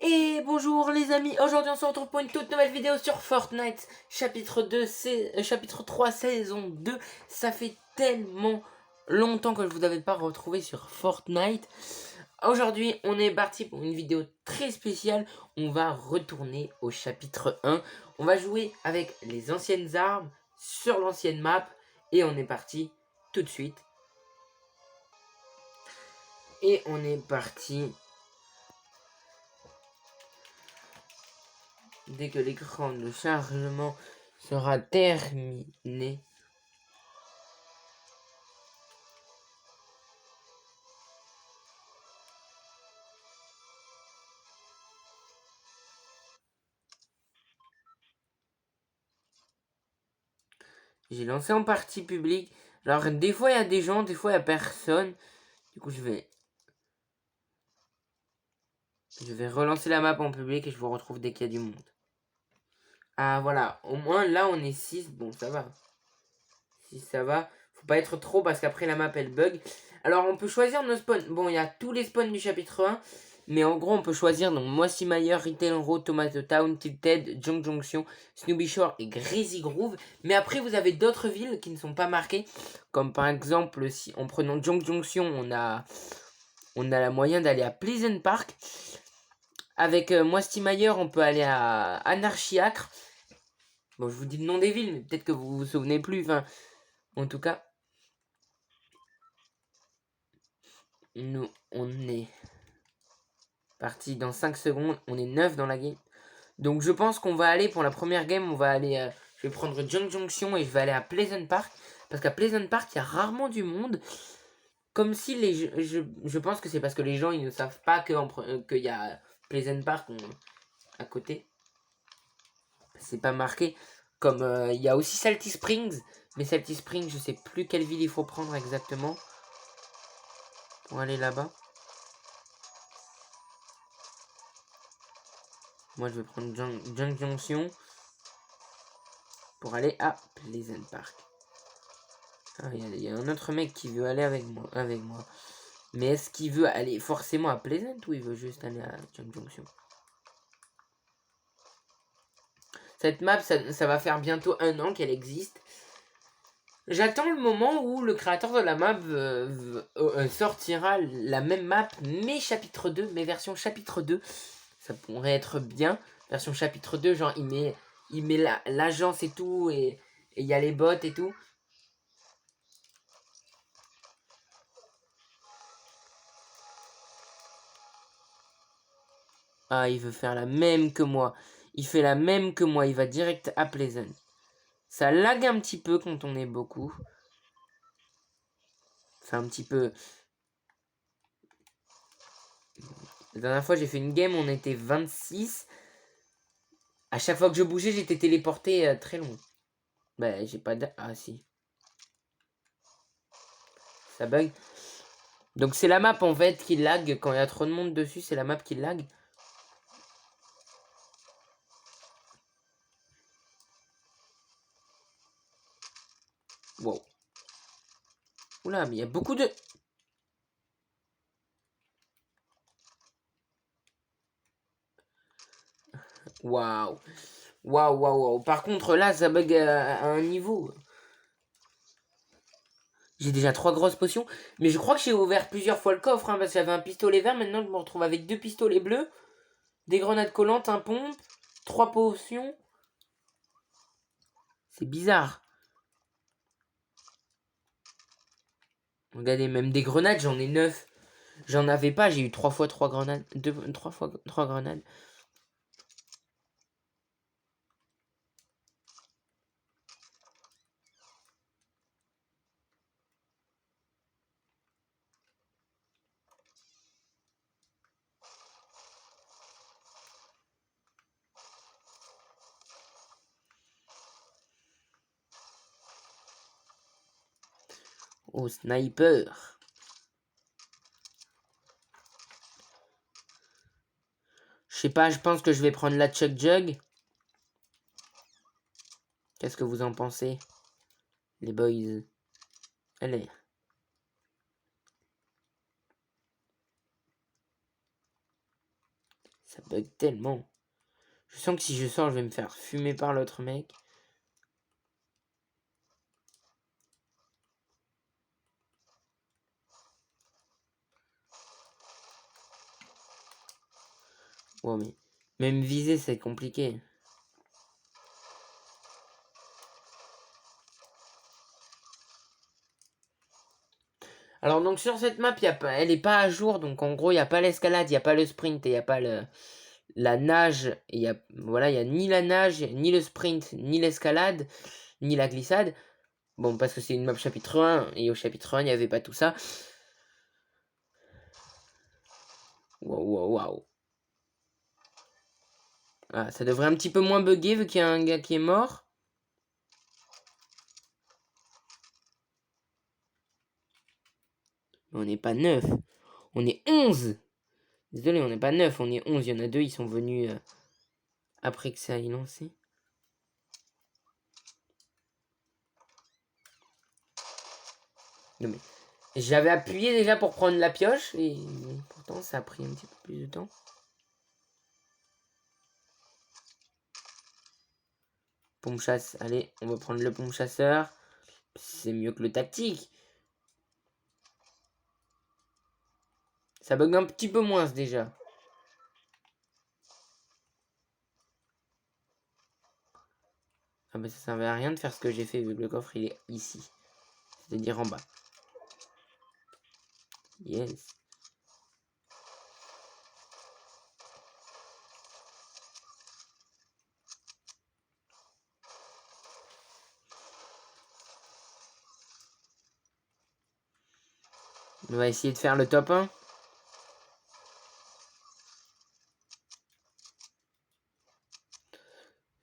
Et bonjour les amis, aujourd'hui on se retrouve pour une toute nouvelle vidéo sur Fortnite, chapitre 2, chapitre 3, saison 2. Ça fait tellement longtemps que je vous avais pas retrouvé sur Fortnite. Aujourd'hui on est parti pour une vidéo très spéciale, on va retourner au chapitre 1. On va jouer avec les anciennes armes sur l'ancienne map et on est parti tout de suite. Et on est parti dès que l'écran de chargement sera terminé. J'ai lancé en partie publique. Alors des fois il y a des gens, des fois il y a personne. Du coup je vais relancer la map en public et je vous retrouve dès qu'il y a du monde. Ah voilà, au moins là on est 6, bon ça va. Si ça va, faut pas être trop parce qu'après la map elle bug. Alors on peut choisir nos spawns. Bon il y a tous les spawns du chapitre 1. Mais en gros on peut choisir donc Mossy Mire, Retail Road, Tomato Town, Tilted, Junk Junction, Snowy Shore et Greasy Groove. Mais après vous avez d'autres villes qui ne sont pas marquées. Comme par exemple si en prenant Junk Junction on a la moyen d'aller à Pleasant Park. Avec Mossy Mire on peut aller à Anarchiacre. Bon je vous dis le nom des villes mais peut-être que vous vous souvenez plus. Enfin en tout cas. Nous, on est parti dans 5 secondes. On est 9 dans la game. Donc je pense qu'on va aller pour la première game. On va aller. Je vais prendre Junk Junction et je vais aller à Pleasant Park. Parce qu'à Pleasant Park, il y a rarement du monde. Comme si les. Je pense que c'est parce que les gens ils ne savent pas qu'il y a Pleasant Park à côté. C'est pas marqué. Comme il y a aussi Salty Springs. Mais Salty Springs, je sais plus quelle ville il faut prendre exactement. Pour aller là-bas. Moi, je vais prendre Junk Junction pour aller à Pleasant Park. Ah, il y a un autre mec qui veut aller avec moi. Mais est-ce qu'il veut aller forcément à Pleasant ou il veut juste aller à Junk Junction? Cette map, ça va faire bientôt 1 an qu'elle existe. J'attends le moment où le créateur de la map sortira la même map, mais chapitre 2, mais version chapitre 2. Ça pourrait être bien. Version chapitre 2, genre il met l'agence et tout, et il y a les bots et tout. Ah, il veut faire la même que moi. Il fait la même que moi. Il va direct à Pleasant. Ça lag un petit peu quand on est beaucoup. C'est un petit peu... La dernière fois, j'ai fait une game, on était 26. À chaque fois que je bougeais, j'étais téléporté très loin. Bah, j'ai pas de... Ah, si. Ça bug. Donc, c'est la map, en fait, qui lag. Quand il y a trop de monde dessus, c'est la map qui lag. Wow. Oula, mais il y a beaucoup de... Waouh. Waouh, waouh, waouh. Par contre, là, ça bug à un niveau... J'ai déjà 3 grosses potions. Mais je crois que j'ai ouvert plusieurs fois le coffre. Hein, parce qu'il y avait un pistolet vert. Maintenant, je me retrouve avec 2 pistolets bleus. Des grenades collantes, un pompe. 3 potions. C'est bizarre. Regardez, même des grenades, j'en ai 9. J'en avais pas. J'ai eu 3 fois 3 grenades. 3 fois 3 grenades. Oh, sniper. Je sais pas, je pense que je vais prendre la Chuck Jug. Qu'est-ce que vous en pensez, les boys? Allez. Ça bug tellement. Je sens que si je sors, je vais me faire fumer par l'autre mec. Ouais, mais même viser, c'est compliqué. Alors, donc, sur cette map, elle n'est pas à jour. Donc, en gros, il n'y a pas l'escalade, il n'y a pas le sprint et il n'y a pas la nage. Voilà, il n'y a ni la nage, ni le sprint, ni l'escalade, ni la glissade. Bon, parce que c'est une map chapitre 1. Et au chapitre 1, il n'y avait pas tout ça. Waouh. Ah, ça devrait un petit peu moins bugger vu qu'il y a un gars qui est mort. Mais on n'est pas 9. On est 11. Désolé, on n'est pas 9, on est 11. Il y en a 2, ils sont venus après que ça ait lancé. Non mais... J'avais appuyé déjà pour prendre la pioche et pourtant ça a pris un petit peu plus de temps. Pompe chasse, allez, on va prendre le pompe chasseur. C'est mieux que le tactique. Ça bug un petit peu moins déjà. Ah bah ça servait à rien de faire ce que j'ai fait vu que le coffre il est ici. C'est-à-dire en bas. Yes. On va essayer de faire le top 1.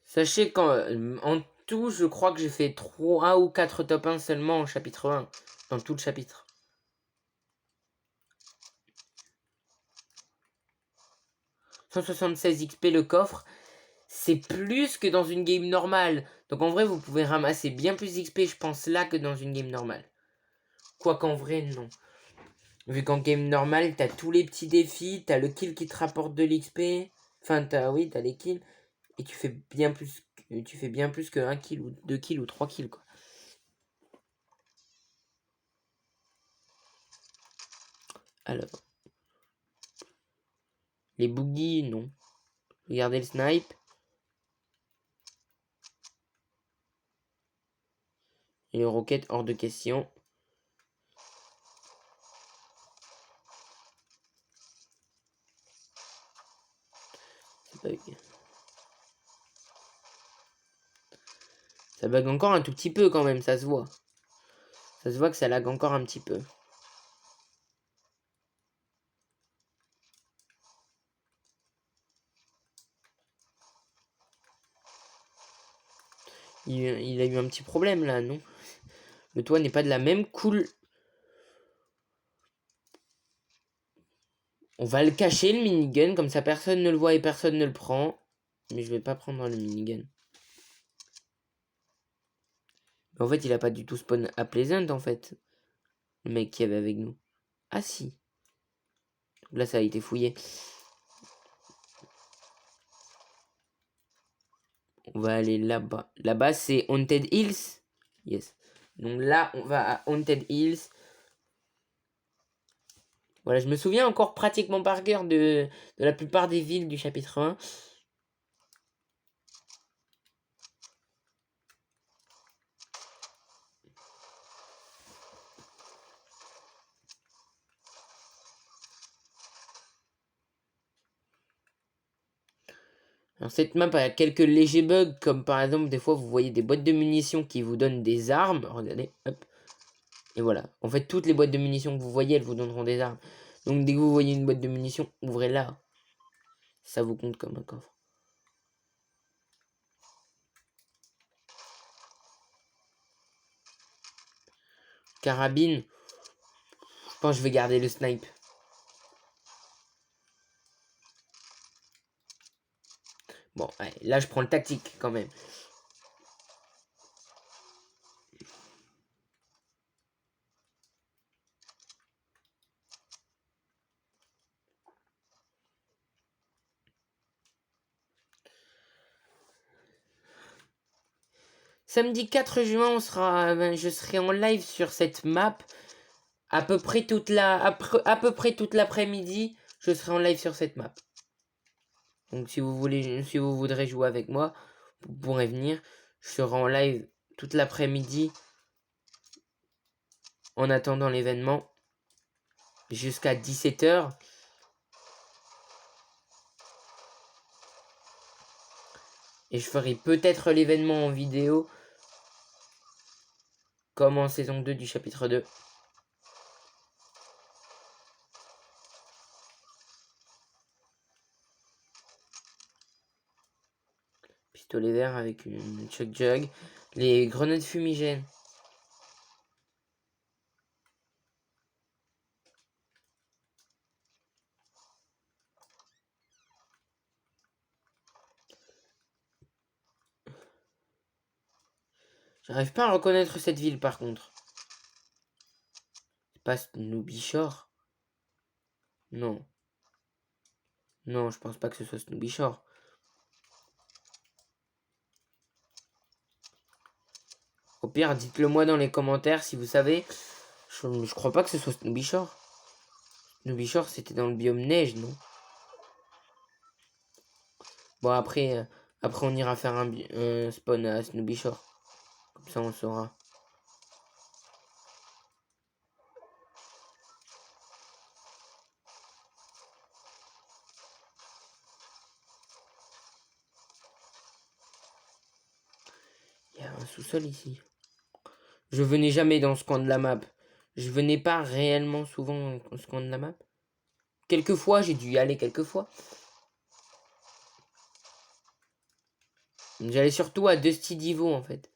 Sachez qu'en tout, je crois que j'ai fait 3 ou 4 top 1 seulement en chapitre 1. Dans tout le chapitre. « 176 XP le coffre. C'est plus que dans une game normale. Donc en vrai, vous pouvez ramasser bien plus d'XP, je pense, là que dans une game normale. Quoi qu'en vrai, non. Vu qu'en game normale, t'as tous les petits défis, t'as le kill qui te rapporte de l'XP. Enfin, t'as les kills. Et tu fais bien plus, que 1 kill ou 2 kills ou 3 kills, quoi. Alors. Les boogies, non. Regardez le snipe. Et les roquettes, hors de question. Ça bug. Ça bug encore un tout petit peu quand même, ça se voit. Ça se voit que ça lag encore un petit peu. Il a eu un petit problème là, non? Le toit n'est pas de la même couleur. On va le cacher, le minigun, comme ça personne ne le voit et personne ne le prend. Mais je vais pas prendre le minigun. En fait, il a pas du tout spawn à Pleasant, en fait. Le mec qui avait avec nous. Ah si. Là, ça a été fouillé. On va aller là-bas. Là-bas, c'est Haunted Hills. Yes. Donc là, on va à Haunted Hills. Voilà, je me souviens encore pratiquement par cœur de la plupart des villes du chapitre 1. Alors cette map a quelques légers bugs, comme par exemple des fois vous voyez des boîtes de munitions qui vous donnent des armes. Regardez, hop. Et voilà. En fait, toutes les boîtes de munitions que vous voyez, elles vous donneront des armes. Donc dès que vous voyez une boîte de munitions, ouvrez-la. Ça vous compte comme un coffre. Carabine. Je pense que je vais garder le snipe. Bon, allez, là je prends le tactique quand même. Samedi 4 juin, je serai en live sur cette map. À peu près toute l'après-midi, je serai en live sur cette map. Donc si vous voudrez jouer avec moi, vous pourrez venir. Je serai en live toute l'après-midi en attendant l'événement jusqu'à 17h. Et je ferai peut-être l'événement en vidéo comme en saison 2 du chapitre 2. Pistolet vert avec une chuck jug. Les grenades fumigènes. J'arrive pas à reconnaître cette ville par contre. C'est pas Snoopy Shore? Non. Non, je pense pas que ce soit Snoopy Shore. Au pire, dites-le moi dans les commentaires si vous savez. Je crois pas que ce soit Snoopy Shore. Snoopy Shore, c'était dans le biome neige, non? Bon, après on ira faire un spawn à Snoopy Shore. Comme ça, on saura. Il y a un sous-sol ici. Je venais jamais dans ce coin de la map. Je venais pas réellement souvent dans ce coin de la map. Quelquefois, j'ai dû y aller quelquefois. J'allais surtout à Dusty Divo en fait.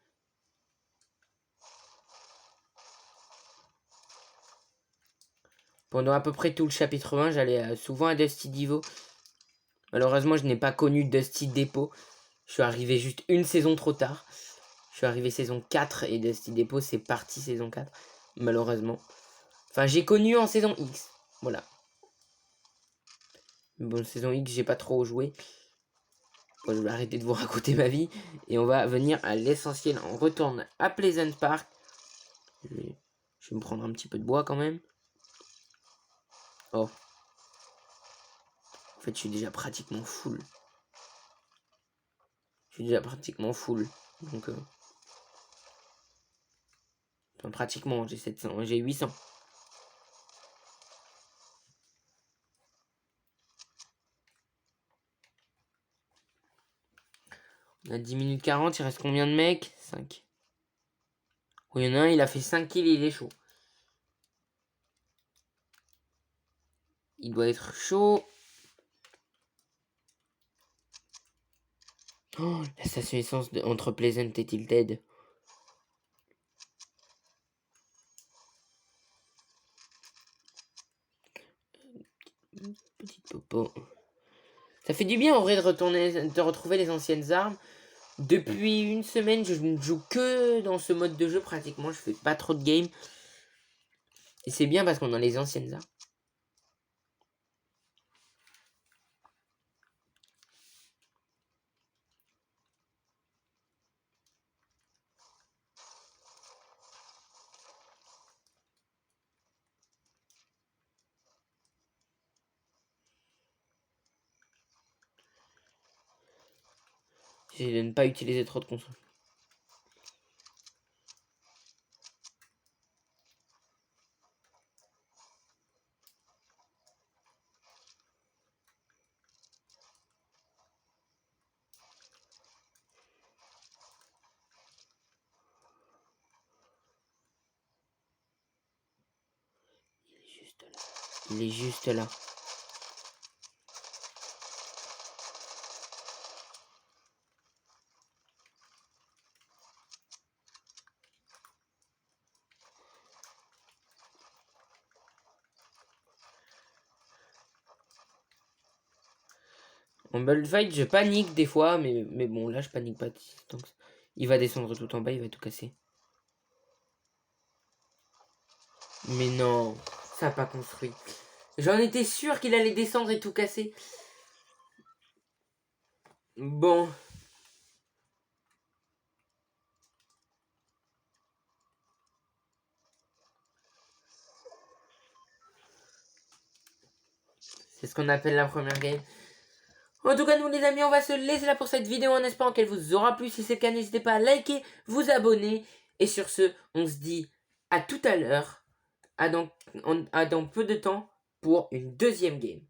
Pendant à peu près tout le chapitre 1, j'allais souvent à Dusty Divo. Malheureusement, je n'ai pas connu Dusty Depot. Je suis arrivé juste une saison trop tard. Je suis arrivé saison 4 et Dusty Depot c'est parti saison 4. Malheureusement. Enfin, j'ai connu en saison X. Voilà. Bon, saison X, j'ai pas trop joué. Bon, je vais arrêter de vous raconter ma vie. Et on va venir à l'essentiel. On retourne à Pleasant Park. Je vais me prendre un petit peu de bois quand même. Oh. En fait, je suis déjà pratiquement full. Donc, enfin, pratiquement, j'ai 700, j'ai 800. On a 10 minutes 40, il reste combien de mecs? 5. Oui, il y en a un, il a fait 5 kills, il est chaud. Il doit être chaud. Oh, la station essence entre Pleasant et Tilted. Petite popo. Ça fait du bien en vrai de retrouver les anciennes armes. Depuis une semaine, je ne joue que dans ce mode de jeu pratiquement. Je fais pas trop de game. Et c'est bien parce qu'on a les anciennes armes. J'essaie de ne pas utiliser trop de consoles. Il est juste là. En bullfight, je panique des fois, mais bon, là, je panique pas. Donc, il va descendre tout en bas, il va tout casser. Mais non, ça n'a pas construit. J'en étais sûr qu'il allait descendre et tout casser. Bon. C'est ce qu'on appelle la première game. En tout cas, nous les amis, on va se laisser là pour cette vidéo en espérant qu'elle vous aura plu. Si c'est le cas, n'hésitez pas à liker, vous abonner. Et sur ce, on se dit à tout à l'heure, à dans peu de temps pour une deuxième game.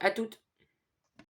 À toutes.